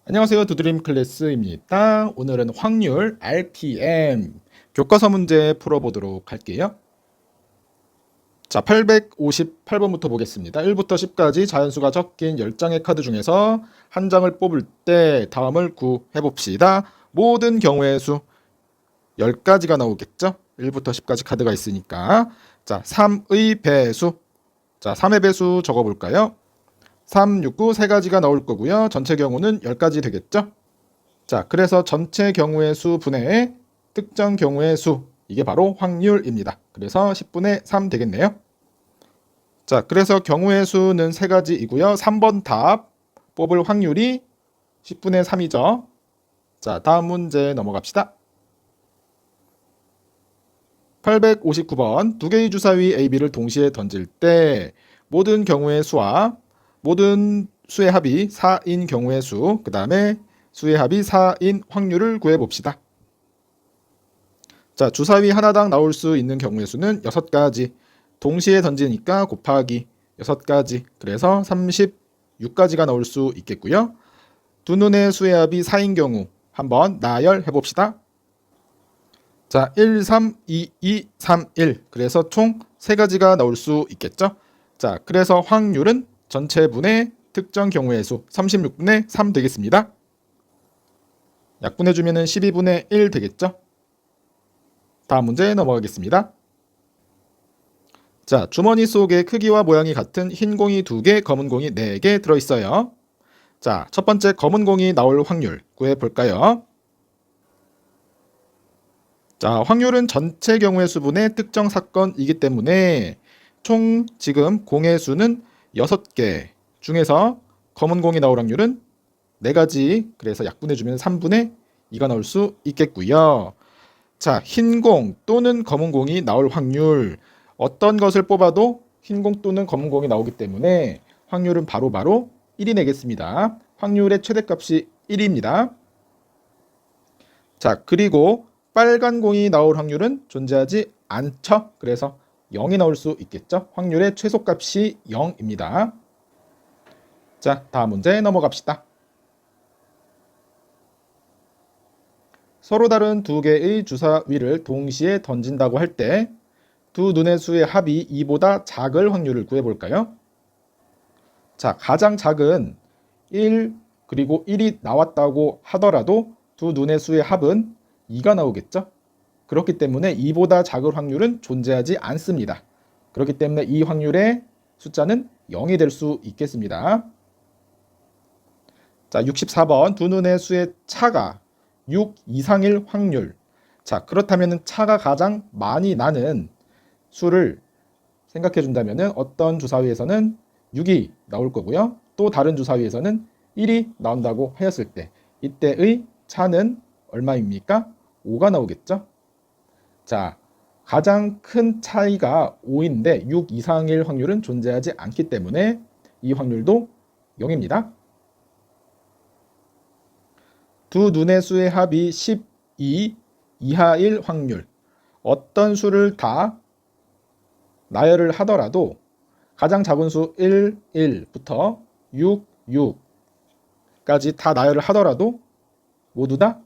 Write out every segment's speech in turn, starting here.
안녕하세요. 두드림 클래스입니다. 오늘은 확률 RTM 교과서 문제 풀어보도록 할게요. 자, 858번부터 보겠습니다. 1부터 10까지 자연수가 적힌 10장의 카드 중에서 한 장을 뽑을 때 다음을 구해봅시다. 모든 경우의 수 10가지가 나오겠죠? 1부터 10까지 카드가 있으니까. 자, 3의 배수. 자, 3의 배수 적어볼까요? 3, 6, 9 3가지가 나올 거고요. 전체 경우는 10가지 되겠죠? 자, 그래서 전체 경우의 수 분의 특정 경우의 수, 이게 바로 확률입니다. 그래서 10분의 3 되겠네요. 자, 그래서 경우의 수는 3가지이고요. 3번 답 뽑을 확률이 10분의 3이죠. 자, 다음 문제 넘어갑시다. 859번 두 개의 주사위 AB를 동시에 던질 때 모든 경우의 수와 모든 수의 합이 4인 경우의 수, 그 다음에 수의 합이 4인 확률을 구해봅시다. 자, 주사위 하나당 나올 수 있는 경우의 수는 6가지. 동시에 던지니까 곱하기 6가지. 그래서 36가지가 나올 수 있겠고요. 두 눈의 수의 합이 4인 경우 한번 나열해봅시다. 자, 1, 3, 2, 2, 3, 1. 그래서 총 3가지가 나올 수 있겠죠. 자, 그래서 확률은 전체 분의 특정 경우의 수 36분의 3 되겠습니다. 약분해주면 12분의 1 되겠죠. 다음 문제 넘어가겠습니다. 자, 주머니 속에 크기와 모양이 같은 흰 공이 2개, 검은 공이 4개 들어있어요. 자, 첫 번째 검은 공이 나올 확률 구해볼까요? 자, 확률은 전체 경우의 수분의 특정 사건이기 때문에 총 지금 공의 수는 6개 중에서 검은 공이 나올 확률은 4가지, 그래서 약분해주면 3분의 2가 나올 수 있겠고요. 자, 흰 공 또는 검은 공이 나올 확률, 어떤 것을 뽑아도 흰 공 또는 검은 공이 나오기 때문에 확률은 바로 1이 내겠습니다. 확률의 최대값이 1입니다. 자, 그리고 빨간 공이 나올 확률은 존재하지 않죠. 그래서 0이 나올 수 있겠죠. 확률의 최소값이 0입니다. 자, 다음 문제 넘어갑시다. 서로 다른 두 개의 주사위를 동시에 던진다고 할 때 두 눈의 수의 합이 2보다 작을 확률을 구해볼까요? 자, 가장 작은 1 그리고 1이 나왔다고 하더라도 두 눈의 수의 합은 2가 나오겠죠? 그렇기 때문에 2보다 작을 확률은 존재하지 않습니다. 그렇기 때문에 이 확률의 숫자는 0이 될 수 있겠습니다. 자, 64번 두 눈의 수의 차가 6 이상일 확률. 자, 그렇다면 차가 가장 많이 나는 수를 생각해 준다면 어떤 주사위에서는 6이 나올 거고요. 또 다른 주사위에서는 1이 나온다고 하였을 때 이때의 차는 얼마입니까? 5가 나오겠죠. 자, 가장 큰 차이가 5인데 6 이상일 확률은 존재하지 않기 때문에 이 확률도 0입니다. 두 눈의 수의 합이 12 이하일 확률. 어떤 수를 다 나열을 하더라도 가장 작은 수 1, 1부터 6, 6까지 다 나열을 하더라도 모두 다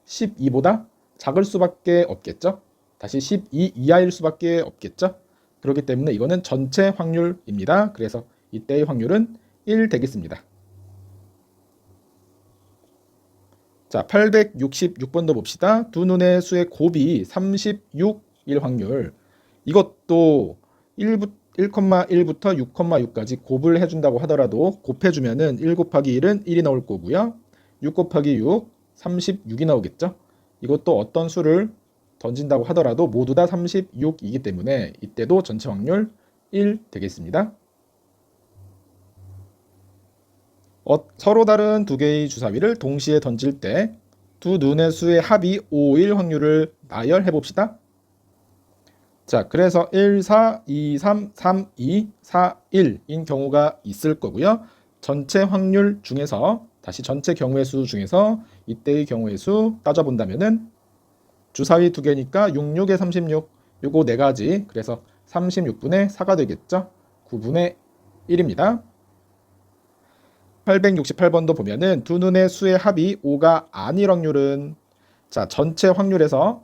12보다 작을 수밖에 없겠죠. 다시 12 이하일 수밖에 없겠죠. 그렇기 때문에 이거는 전체 확률입니다. 그래서 이때의 확률은 1 되겠습니다. 자, 866번도 봅시다. 두 눈의 수의 곱이 36일 확률. 이것도 1,1부터 6,6까지 곱을 해준다고 하더라도 곱해주면은 1 곱하기 1은 1이 나올 거고요. 6 곱하기 6, 36이 나오겠죠. 이것도 어떤 수를 던진다고 하더라도 모두 다 36이기 때문에 이때도 전체 확률 1 되겠습니다. 서로 다른 두 개의 주사위를 동시에 던질 때 두 눈의 수의 합이 5일 확률을 나열해 봅시다. 자, 그래서 1, 4, 2, 3, 3, 2, 4, 1인 경우가 있을 거고요. 전체 확률 중에서 다시 전체 경우의 수 중에서 이때의 경우의 수 따져본다면은 주사위 두 개니까 6, 6에 36, 요거 네 가지. 그래서 36분의 4가 되겠죠. 9분의 1입니다. 868번도 보면은 두 눈의 수의 합이 5가 아닐 확률은, 자, 전체 확률에서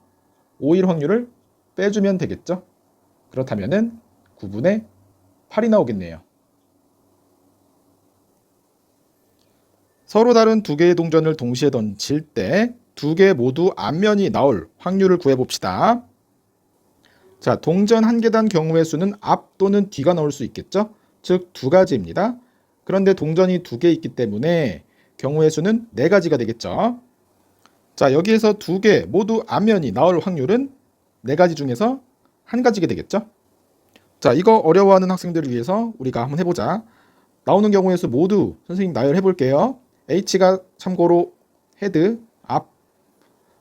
5일 확률을 빼주면 되겠죠. 그렇다면은 9분의 8이 나오겠네요. 서로 다른 두 개의 동전을 동시에 던질 때 두 개 모두 앞면이 나올 확률을 구해봅시다. 자, 동전 한 계단 경우의 수는 앞 또는 뒤가 나올 수 있겠죠. 즉 두 가지입니다. 그런데 동전이 두 개 있기 때문에 경우의 수는 네 가지가 되겠죠. 자, 여기에서 두 개 모두 앞면이 나올 확률은 네 가지 중에서 한 가지게 되겠죠. 자, 이거 어려워하는 학생들을 위해서 우리가 한번 해보자. 나오는 경우의 수 모두 선생님 나열해 볼게요. H가 참고로 헤드, 앞,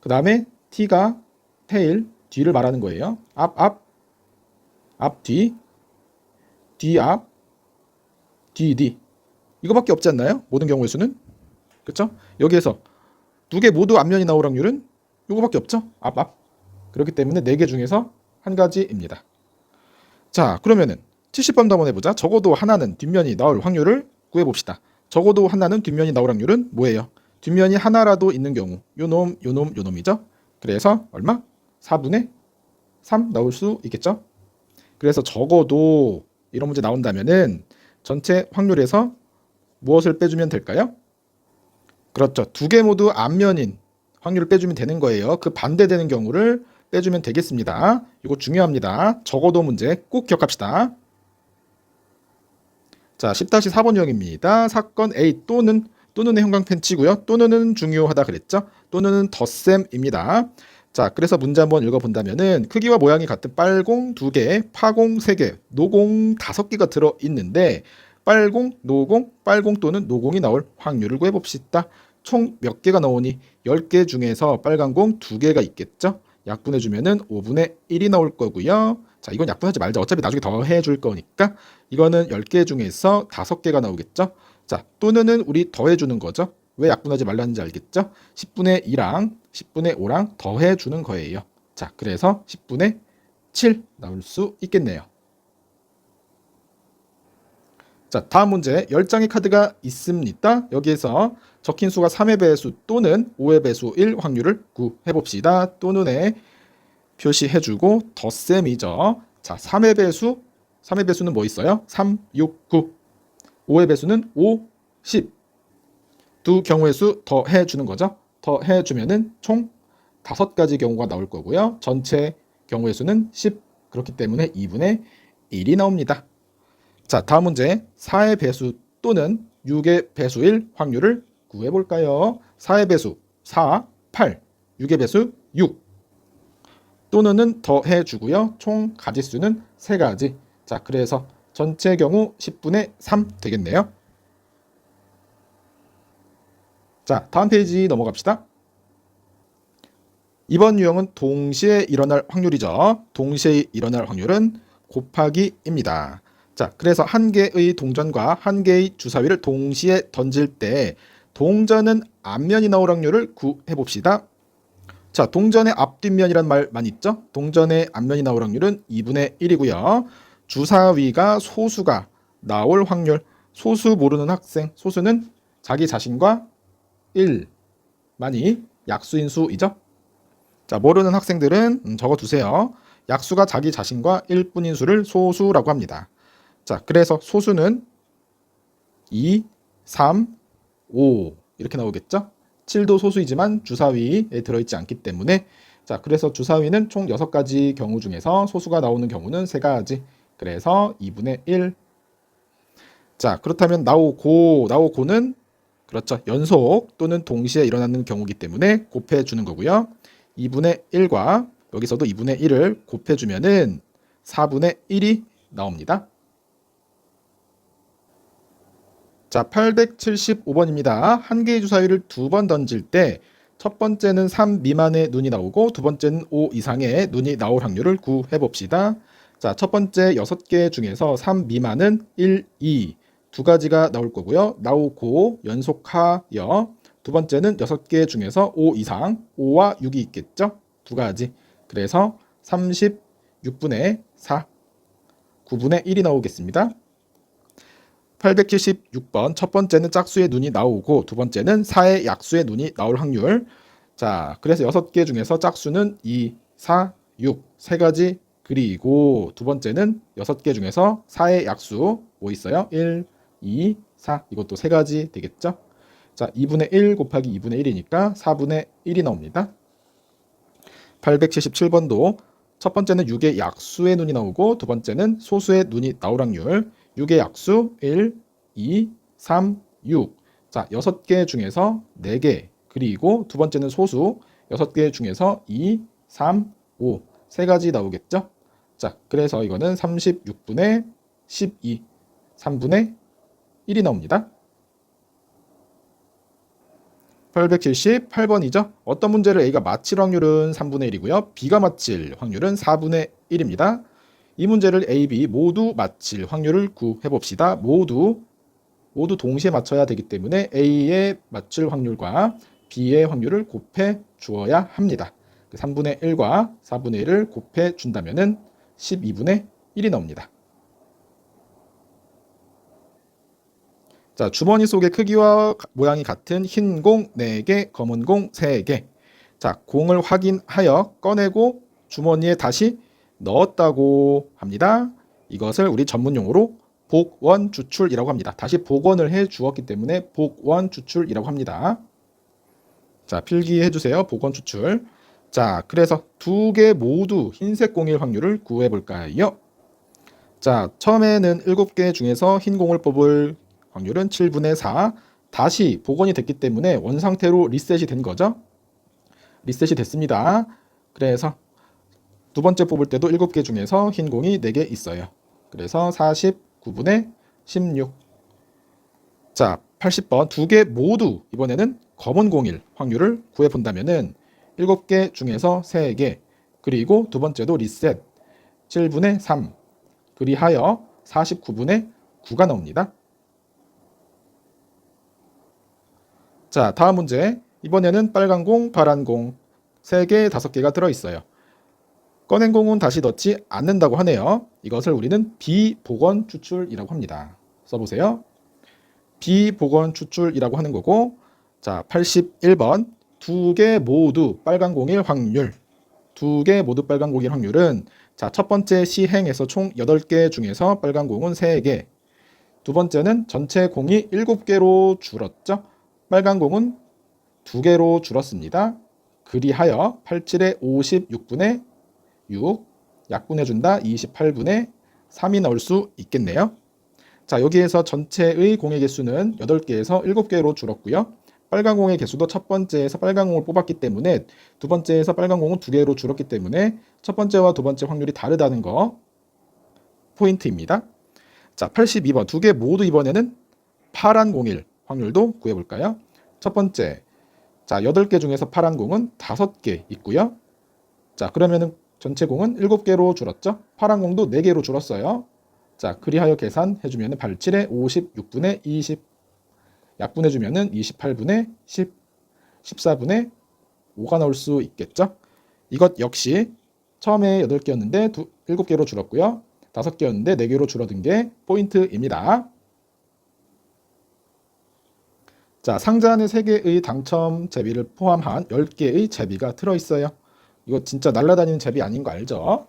그 다음에 T가 테일, 뒤를 말하는 거예요. 앞, 뒤, 앞, 뒤. 이거밖에 없지 않나요? 모든 경우의 수는. 그렇죠? 여기에서 두 개 모두 앞면이 나올 확률은 이거밖에 없죠? 앞. 그렇기 때문에 네 개 중에서 한 가지입니다. 자, 그러면은 70번도 한번 해보자. 적어도 하나는 뒷면이 나올 확률을 구해봅시다. 적어도 하나는 뒷면이 나올 확률은 뭐예요? 뒷면이 하나라도 있는 경우 요놈이죠. 그래서 얼마? 4분의 3 나올 수 있겠죠. 그래서 적어도 이런 문제 나온다면은 전체 확률에서 무엇을 빼주면 될까요? 그렇죠. 두 개 모두 앞면인 확률을 빼주면 되는 거예요. 그 반대되는 경우를 빼주면 되겠습니다. 이거 중요합니다. 적어도 문제 꼭 기억합시다. 자, 10-4번 유형입니다. 사건 A 또는의 형광펜 치고요. 또는은 중요하다 그랬죠. 또는은 덧셈입니다. 자, 그래서 문제 한번 읽어본다면은 크기와 모양이 같은 빨공 2개, 파공 3개, 노공 5개가 들어있는데 빨공, 노공, 빨공 또는 노공이 나올 확률을 구해봅시다. 총 몇 개가 나오니 10개 중에서 빨간 공 2개가 있겠죠. 약분해주면은 5분의 1이 나올 거고요. 자, 이건 약분하지 말자. 어차피 나중에 더 해줄 거니까 이거는 10개 중에서 5개가 나오겠죠. 자, 또는은 우리 더해주는 거죠. 왜 약분하지 말라는지 알겠죠? 10분의 2랑 10분의 5랑 더해주는 거예요. 자, 그래서 10분의 7 나올 수 있겠네요. 자, 다음 문제. 10장의 카드가 있습니다. 여기에서 적힌 수가 3의 배수 또는 5의 배수일 확률을 구해봅시다. 또는에 표시해주고 덧셈이죠. 자, 3의 배수는 뭐 있어요? 3, 6, 9. 5의 배수는 5, 10. 두 경우의 수 더해주는 거죠. 더해주면은 총 5가지 경우가 나올 거고요. 전체 경우의 수는 10. 그렇기 때문에 2분의 1이 나옵니다. 자, 다음 문제. 4의 배수 또는 6의 배수일 확률을 구해볼까요? 4의 배수 4, 8, 6의 배수 6. 또는은 더해주고요. 총 가지수는 3가지. 자, 그래서 전체 경우 10분의 3 되겠네요. 자, 다음 페이지 넘어갑시다. 이번 유형은 동시에 일어날 확률이죠. 동시에 일어날 확률은 곱하기입니다. 자, 그래서 한 개의 동전과 한 개의 주사위를 동시에 던질 때 동전은 앞면이 나올 확률을 구해봅시다. 자, 동전의 앞뒷면이란 말 많이 있죠? 동전의 앞면이 나올 확률은 2분의 1이고요. 주사위가 소수가 나올 확률, 소수 모르는 학생, 소수는 자기 자신과 1만이 약수인 수이죠. 자, 모르는 학생들은 적어두세요. 약수가 자기 자신과 1뿐인 수를 소수라고 합니다. 자, 그래서 소수는 2, 3, 5 이렇게 나오겠죠. 7도 소수이지만 주사위에 들어있지 않기 때문에, 자, 그래서 주사위는 총 6가지 경우 중에서 소수가 나오는 경우는 3가지. 그래서 2분의 1. 자, 그렇다면 나오고는 그렇죠. 연속 또는 동시에 일어나는 경우이기 때문에 곱해주는 거고요. 2분의 1과 여기서도 2분의 1을 곱해주면은 4분의 1이 나옵니다. 자, 875번입니다. 한 개의 주사위를 2번 던질 때 첫 번째는 3 미만의 눈이 나오고 두 번째는 5 이상의 눈이 나올 확률을 구해봅시다. 자, 첫 번째 6개 중에서 3 미만은 1, 2 두 가지가 나올 거고요. 나오고 연속하여 두 번째는 6개 중에서 5 이상 5와 6이 있겠죠. 두 가지. 그래서 36분의 4 9분의 1이 나오겠습니다. 876번 첫 번째는 짝수의 눈이 나오고 두 번째는 4의 약수의 눈이 나올 확률. 자, 그래서 6개 중에서 짝수는 2, 4, 6 세 가지, 그리고 두 번째는 6개 중에서 4의 약수 뭐 있어요? 1, 2, 4 이것도 세 가지 되겠죠? 자, 2분의 1 곱하기 2분의 1이니까 4분의 1이 나옵니다. 877번도 첫 번째는 6의 약수의 눈이 나오고 두 번째는 소수의 눈이 나올 확률. 6의 약수 1, 2, 3, 6. 자, 6개 중에서 4개, 그리고 두 번째는 소수 6개 중에서 2, 3, 5 세 가지 나오겠죠? 자, 그래서 이거는 36분의 12, 3분의 1이 나옵니다. 878번이죠. 어떤 문제를 A가 맞힐 확률은 3분의 1이고요. B가 맞힐 확률은 4분의 1입니다. 이 문제를 A, B 모두 맞힐 확률을 구해봅시다. 모두 동시에 맞춰야 되기 때문에 A의 맞출 확률과 B의 확률을 곱해 주어야 합니다. 3분의 1과 4분의 1을 곱해 준다면 12분의 1이 나옵니다. 자, 주머니 속의 크기와 모양이 같은 흰 공 4개, 검은 공 3개. 자, 공을 확인하여 꺼내고 주머니에 다시 넣었다고 합니다. 이것을 우리 전문용어로 복원 추출이라고 합니다. 다시 복원을 해 주었기 때문에 복원 추출이라고 합니다. 자, 필기해 주세요. 복원 추출. 자, 그래서 두 개 모두 흰색 공일 확률을 구해 볼까요? 자, 처음에는 7개 중에서 흰 공을 뽑을 확률은 7분의 4. 다시 복원이 됐기 때문에 원상태로 리셋이 된 거죠. 리셋이 됐습니다. 그래서 두 번째 뽑을 때도 7개 중에서 흰 공이 4개 있어요. 그래서 49분의 16. 자, 80번 두 개 모두 이번에는 검은 공일 확률을 구해 본다면은 7개 중에서 3개, 그리고 두 번째도 리셋 7분의 3, 그리하여 49분의 9가 나옵니다. 자, 다음 문제. 이번에는 빨간 공, 파란 공 3개, 5개가 들어있어요. 꺼낸 공은 다시 넣지 않는다고 하네요. 이것을 우리는 비복원 추출이라고 합니다. 써보세요. 비복원 추출이라고 하는 거고, 자, 81번 두 개 모두 빨간 공일 확률. 두 개 모두 빨간 공일 확률은, 자, 첫 번째 시행에서 총 8개 중에서 빨간 공은 3개, 두 번째는 전체 공이 7개로 줄었죠. 빨간 공은 2개로 줄었습니다. 그리하여 87에 56분의 6, 약분해준다 28분의 3이 나올 수 있겠네요. 자, 여기에서 전체의 공의 개수는 8개에서 7개로 줄었고요. 빨간 공의 개수도 첫 번째에서 빨간 공을 뽑았기 때문에 두 번째에서 빨간 공은 2개로 줄었기 때문에 첫 번째와 두 번째 확률이 다르다는 거 포인트입니다. 자, 82번 두 개 모두 이번에는 파란 공일 확률도 구해볼까요? 첫 번째, 자, 8개 중에서 파란 공은 5개 있고요. 자, 그러면은 전체 공은 7개로 줄었죠? 파란 공도 4개로 줄었어요. 자, 그리하여 계산해주면 87에 56분의 20, 약분해주면 28분의 10, 14분의 5가 나올 수 있겠죠? 이것 역시 처음에 8개였는데 7개로 줄었고요. 5개였는데 4개로 줄어든 게 포인트입니다. 자, 상자 안에 3개의 당첨 제비를 포함한 10개의 제비가 들어있어요. 이거 진짜 날아다니는 제비 아닌 거 알죠?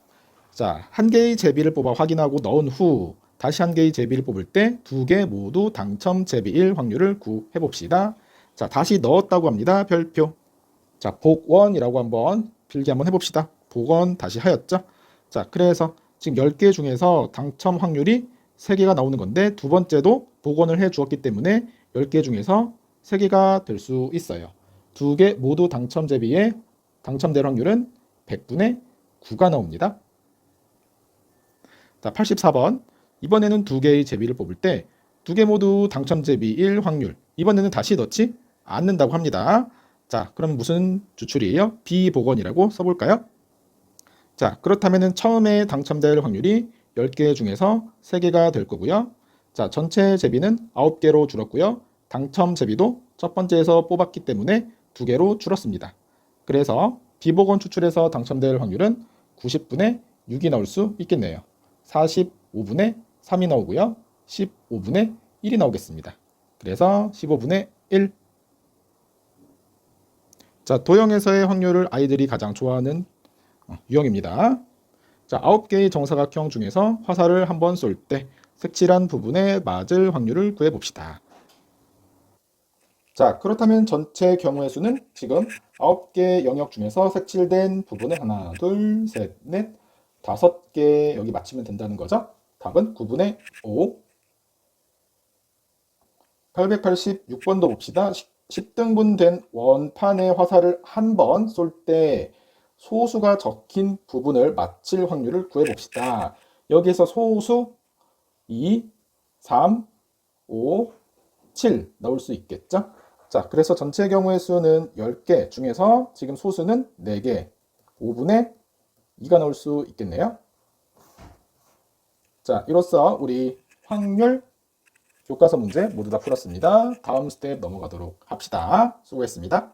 자, 1개의 제비를 뽑아 확인하고 넣은 후 다시 1개의 제비를 뽑을 때 2개 모두 당첨 제비일 확률을 구해봅시다. 자, 다시 넣었다고 합니다. 별표. 자, 복원이라고 한번 필기 한번 해봅시다. 복원 다시 하였죠? 자, 그래서 지금 10개 중에서 당첨 확률이 3개가 나오는 건데 두 번째도 복원을 해 주었기 때문에 10개 중에서 3개가 될 수 있어요. 2개 모두 당첨 제비의 당첨될 확률은 100분의 9가 나옵니다. 자, 84번. 이번에는 2개의 제비를 뽑을 때 2개 모두 당첨 제비일 확률. 이번에는 다시 넣지 않는다고 합니다. 자, 그럼 무슨 추출이에요? 비복원이라고 써볼까요? 자, 그렇다면 처음에 당첨될 확률이 10개 중에서 3개가 될 거고요. 자, 전체 제비는 9개로 줄었고요. 당첨 제비도 첫 번째에서 뽑았기 때문에 2개로 줄었습니다. 그래서 비복원 추출에서 당첨될 확률은 90분의 6이 나올 수 있겠네요. 45분의 3이 나오고요. 15분의 1이 나오겠습니다. 그래서 15분의 1. 자, 도형에서의 확률을 아이들이 가장 좋아하는 유형입니다. 자, 9개의 정사각형 중에서 화살을 한번 쏠 때 색칠한 부분에 맞을 확률을 구해봅시다. 자, 그렇다면 전체 경우의 수는 지금 9개 영역 중에서 색칠된 부분에 하나, 둘, 셋, 넷, 5개 여기 맞추면 된다는 거죠. 답은 9분의 5. 886번도 봅시다. 10등분 된 원판의 화살을 한 번 쏠 때 소수가 적힌 부분을 맞힐 확률을 구해봅시다. 여기에서 소수 2, 3, 5, 7 나올 수 있겠죠? 자, 그래서 전체 경우의 수는 10개 중에서 지금 소수는 4개, 5분의 2가 나올 수 있겠네요. 자, 이로써 우리 확률 교과서 문제 모두 다 풀었습니다. 다음 스텝 넘어가도록 합시다. 수고했습니다.